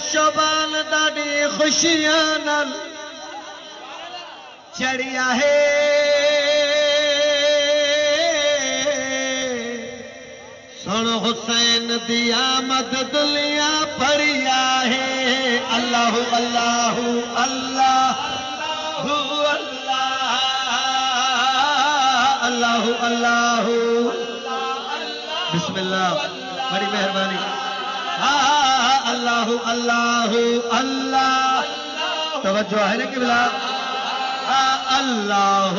शोबान दादी खुशियां नाल चढ़िया है सुन हुसैन दी आमद दुनिया पढ़िया है अल्लाह अल्लाह अल्लाह अल्लाह अल्लाह बिस्मिल्लाह बड़ी मेहरबानी अल्लाह अल्लाह अल्लाह तवज्जो है ना कि बिला अल्लाह